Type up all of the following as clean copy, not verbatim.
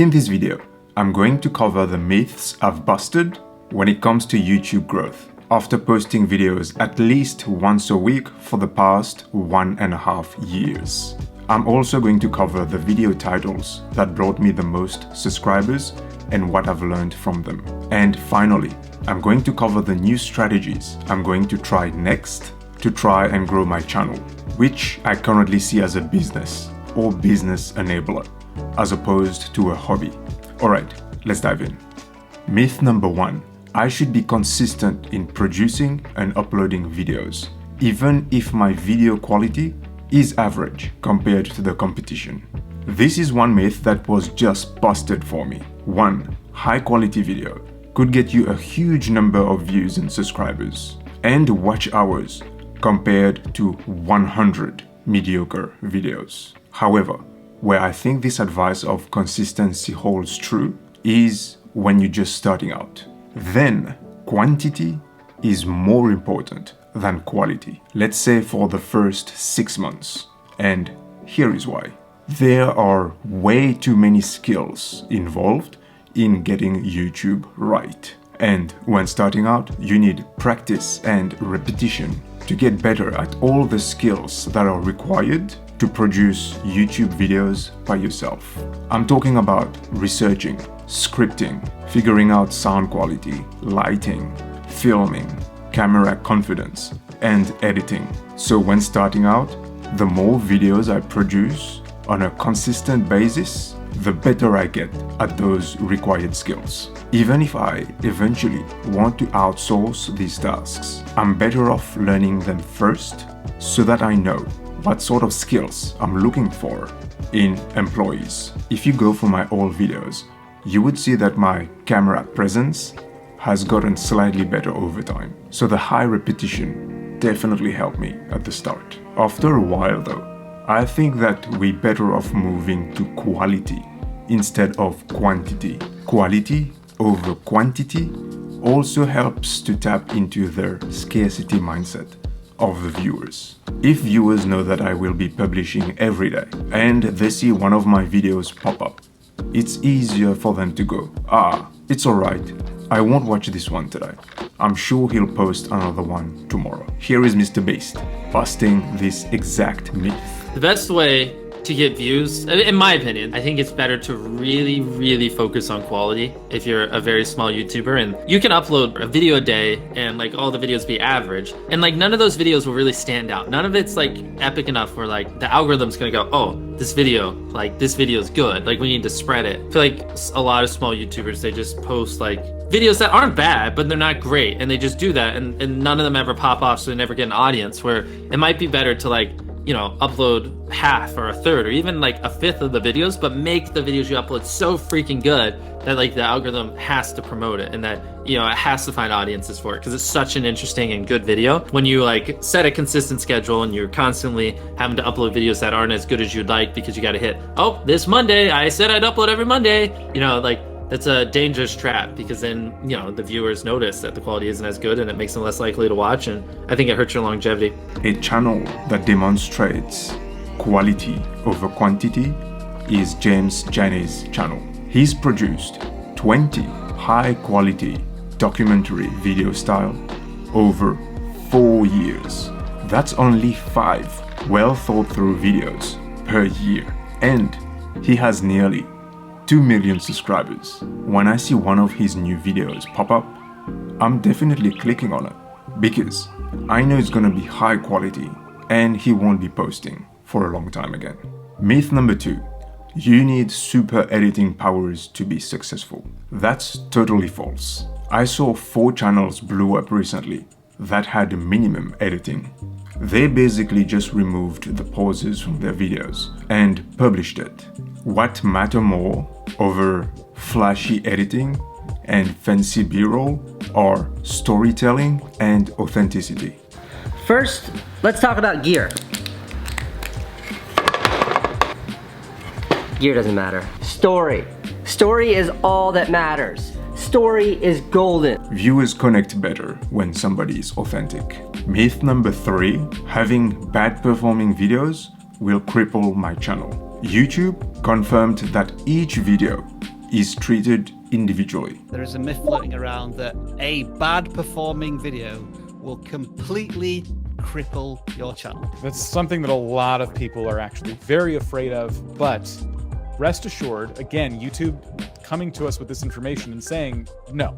In this video, I'm going to cover the myths I've busted when it comes to YouTube growth after posting videos at least once a week for the past 1.5 years. I'm also going to cover the video titles that brought me the most subscribers and what I've learned from them. And finally, I'm going to cover the new strategies I'm going to try next to try and grow my channel, which I currently see as a business or business enabler, as opposed to a hobby. Alright, let's dive in. Myth number 1. I should be consistent in producing and uploading videos, even if my video quality is average compared to the competition. This is one myth that was just busted for me. 1. High quality video could get you a huge number of views and subscribers and watch hours compared to 100 mediocre videos. However, where I think this advice of consistency holds true is when you're just starting out. Then quantity is more important than quality. Let's say for the first 6 months. And here is why. There are way too many skills involved in getting YouTube right. And when starting out, you need practice and repetition to get better at all the skills that are required to produce YouTube videos by yourself. I'm talking about researching, scripting, figuring out sound quality, lighting, filming, camera confidence, and editing. So when starting out, the more videos I produce on a consistent basis, the better I get at those required skills. Even if I eventually want to outsource these tasks, I'm better off learning them first so that I know what sort of skills I'm looking for in employees. If you go for my old videos, you would see that my camera presence has gotten slightly better over time. So the high repetition definitely helped me at the start. After a while though, I think that we're better off moving to quality instead of quantity. Quality over quantity also helps to tap into their scarcity mindset of the viewers. If viewers know that I will be publishing every day and they see one of my videos pop up, it's easier for them to go, it's alright, I won't watch this one today. I'm sure he'll post another one tomorrow. Here is Mr. Beast busting this exact myth. The best way to get views, in my opinion, I think it's better to really focus on quality if you're a very small YouTuber, and you can upload a video a day and like all the videos be average, and like none of those videos will really stand out. None of it's like epic enough where like the algorithm's gonna go, oh, this video is good, like we need to spread it. I feel like a lot of small YouTubers, they just post like videos that aren't bad, but they're not great, and they just do that, and none of them ever pop off, so they never get an audience. Where it might be better to like, you know, upload half or a third or even like a fifth of the videos, but make the videos you upload so freaking good that like the algorithm has to promote it, and that, you know, it has to find audiences for it because it's such an interesting and good video. When you like set a consistent schedule and you're constantly having to upload videos that aren't as good as you'd like because you got to hit, oh, this Monday I said I'd upload every Monday, you know, like that's a dangerous trap, because then, you know, the viewers notice that the quality isn't as good and it makes them less likely to watch, and I think it hurts your longevity. A channel that demonstrates quality over quantity is James Janey's channel. He's produced 20 high quality documentary video style over 4 years. That's only 5 well thought through videos per year, and he has nearly 2 million subscribers. When I see one of his new videos pop up, I'm definitely clicking on it because I know it's gonna be high quality and he won't be posting for a long time again. Myth number 2. You need super editing powers to be successful. That's totally false. I saw 4 channels blew up recently that had minimum editing. They basically just removed the pauses from their videos and published it. What matter more over flashy editing and fancy b-roll are storytelling and authenticity. First, let's talk about gear. Gear doesn't matter. Story. Story is all that matters. Story is golden. Viewers connect better when somebody is authentic. Myth number 3, having bad performing videos will cripple my channel. YouTube confirmed that each video is treated individually. There is a myth floating around that a bad performing video will completely cripple your channel. That's something that a lot of people are actually very afraid of, but rest assured, again, YouTube coming to us with this information and saying, no,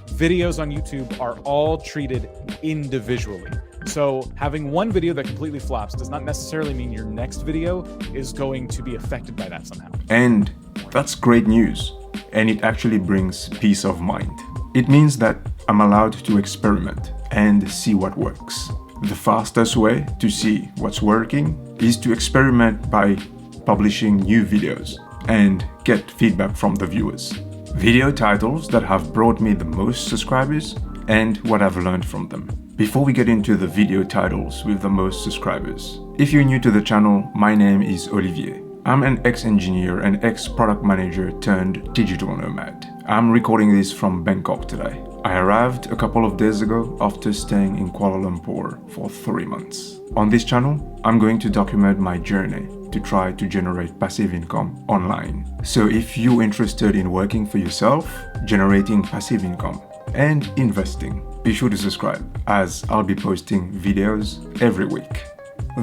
videos on YouTube are all treated individually. So having one video that completely flops does not necessarily mean your next video is going to be affected by that somehow. And that's great news. And it actually brings peace of mind. It means that I'm allowed to experiment and see what works. The fastest way to see what's working is to experiment by publishing new videos and get feedback from the viewers. Video titles that have brought me the most subscribers and what I've learned from them. Before we get into the video titles with the most subscribers, if you're new to the channel, my name is Olivier. I'm an ex-engineer and ex-product manager turned digital nomad. I'm recording this from Bangkok today. I arrived a couple of days ago after staying in Kuala Lumpur for 3 months. On this channel, I'm going to document my journey to try to generate passive income online. So if you're interested in working for yourself, generating passive income, and investing, be sure to subscribe as I'll be posting videos every week.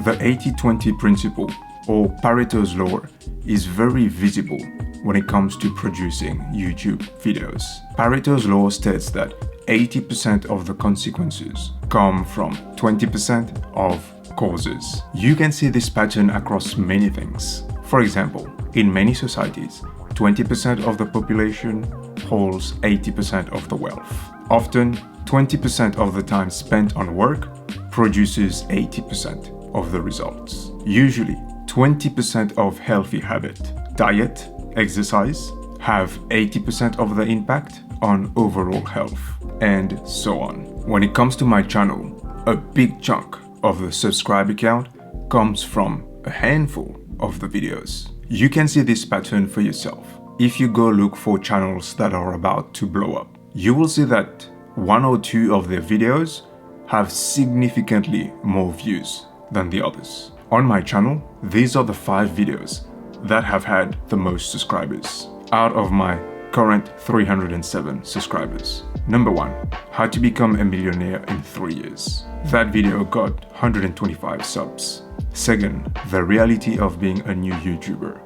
The 80-20 principle, or Pareto's law, is very visible when it comes to producing YouTube videos. Pareto's law states that 80% of the consequences come from 20% of causes. You can see this pattern across many things. For example, in many societies, 20% of the population holds 80% of the wealth. Often, 20% of the time spent on work produces 80% of the results. Usually, 20% of healthy habit, diet, exercise, have 80% of the impact on overall health, and so on. When it comes to my channel, a big chunk of the subscriber count comes from a handful of the videos. You can see this pattern for yourself. If you go look for channels that are about to blow up, you will see that 1 or 2 of their videos have significantly more views than the others. On my channel, these are the 5 videos that have had the most subscribers out of my current 307 subscribers. Number 1, how to become a millionaire in 3 years. That video got 125 subs. Second, the reality of being a new YouTuber.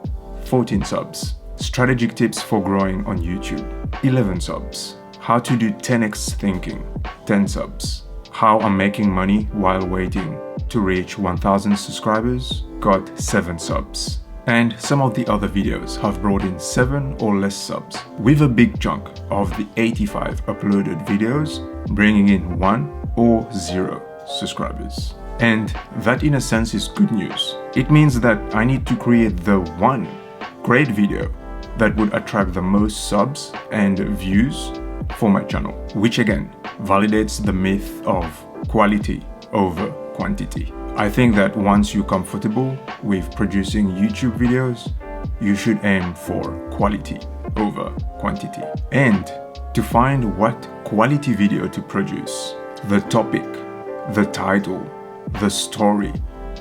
14 subs. Strategic tips for growing on YouTube. 11 subs. How to do 10x thinking. 10 subs. How I'm making money while waiting to reach 1000 subscribers. Got 7 subs. And some of the other videos have brought in 7 or less subs, with a big chunk of the 85 uploaded videos bringing in 1 or 0 subscribers. And that in a sense is good news. It means that I need to create the one great video that would attract the most subs and views for my channel, which again validates the myth of quality over quantity. I think that once you're comfortable with producing YouTube videos, you should aim for quality over quantity. And to find what quality video to produce, the topic, the title, the story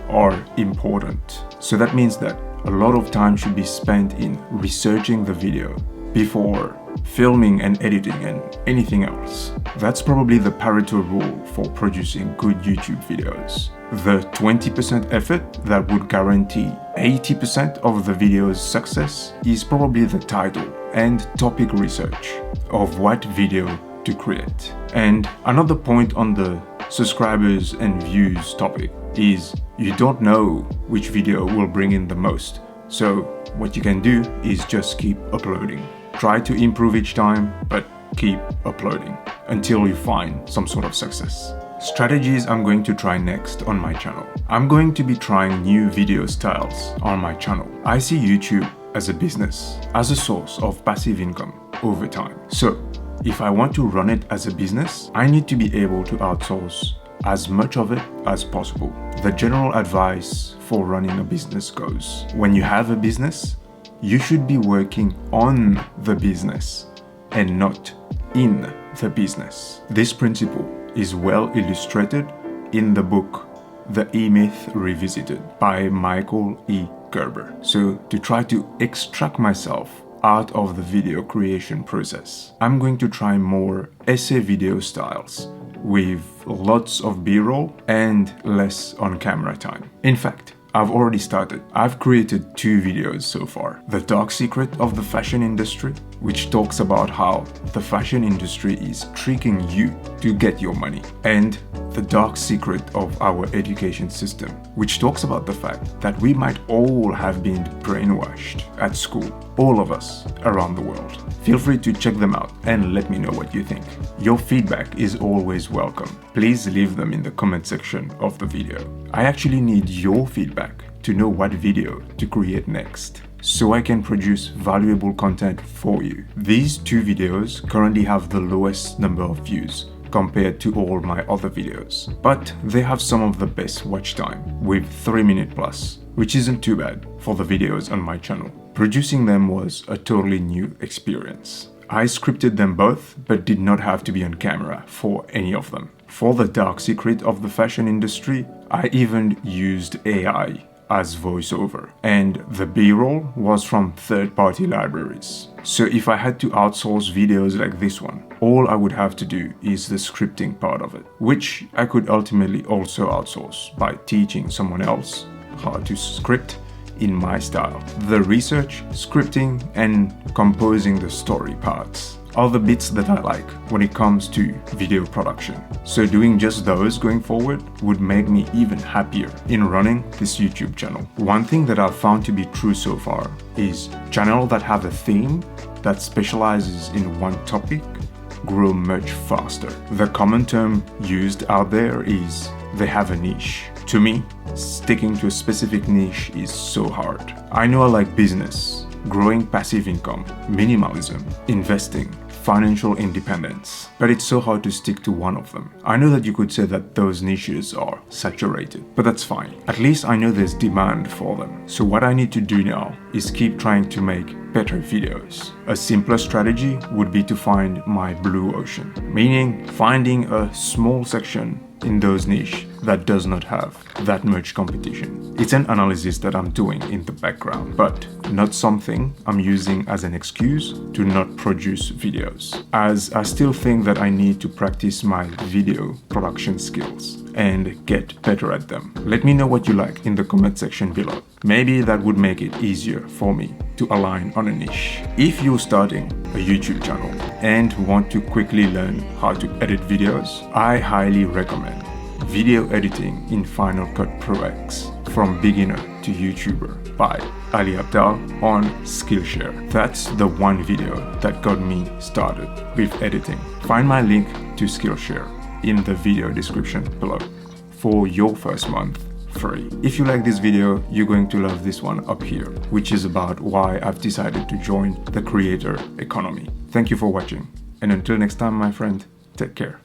are important. So that means that a lot of time should be spent in researching the video before filming and editing and anything else. That's probably the Pareto rule for producing good YouTube videos. The 20% effort that would guarantee 80% of the video's success is probably the title and topic research of what video to create. And another point on the subscribers and views topic is you don't know which video will bring in the most. So what you can do is just keep uploading. Try to improve each time, but keep uploading until you find some sort of success. Strategies I'm going to try next on my channel. I'm going to be trying new video styles on my channel. I see YouTube as a business, as a source of passive income over time. So if I want to run it as a business, I need to be able to outsource as much of it as possible. The general advice for running a business goes, when you have a business, you should be working on the business and not in the business. This principle is well illustrated in the book The E-Myth Revisited by Michael E. Gerber. So to try to extract myself out of the video creation process. I'm going to try more essay video styles with lots of B-roll and less on-camera time. In fact, I've already started. I've created 2 videos so far. The dark secret of the fashion industry, which talks about how the fashion industry is tricking you to get your money, and the dark secret of our education system, which talks about the fact that we might all have been brainwashed at school, all of us around the world. Feel free to check them out and let me know what you think. Your feedback is always welcome. Please leave them in the comment section of the video. I actually need your feedback to know what video to create next, so I can produce valuable content for you. These 2 videos currently have the lowest number of views compared to all my other videos, but they have some of the best watch time with 3 minutes plus, which isn't too bad for the videos on my channel. Producing them was a totally new experience. I scripted them both, but did not have to be on camera for any of them. For the dark secret of the fashion industry, I even used AI as voiceover, and the B-roll was from third-party libraries. So if I had to outsource videos like this one, all I would have to do is the scripting part of it, which I could ultimately also outsource by teaching someone else how to script in my style. The research, scripting, and composing the story parts are the bits that I like when it comes to video production. So doing just those going forward would make me even happier in running this YouTube channel. One thing that I've found to be true so far is channels that have a theme that specializes in one topic grow much faster. The common term used out there is they have a niche. To me, sticking to a specific niche is so hard. I know I like business, growing passive income, minimalism, investing, financial independence, but it's so hard to stick to one of them. I know that you could say that those niches are saturated, but that's fine. At least I know there's demand for them. So what I need to do now is keep trying to make better videos. A simpler strategy would be to find my blue ocean, meaning finding a small section in those niche that does not have that much competition. It's an analysis that I'm doing in the background, but not something I'm using as an excuse to not produce videos, as I still think that I need to practice my video production skills and get better at them. Let me know what you like in the comment section below. Maybe that would make it easier for me to align on a niche. If you're starting a YouTube channel and want to quickly learn how to edit videos, I highly recommend Video Editing in Final Cut Pro X from Beginner to YouTuber by Ali Abdal on Skillshare. That's the one video that got me started with editing. Find my link to Skillshare in the video description below for your first month free. If you like this video, you're going to love this one up here, which is about why I've decided to join the creator economy. Thank you for watching, and until next time, my friend, take care.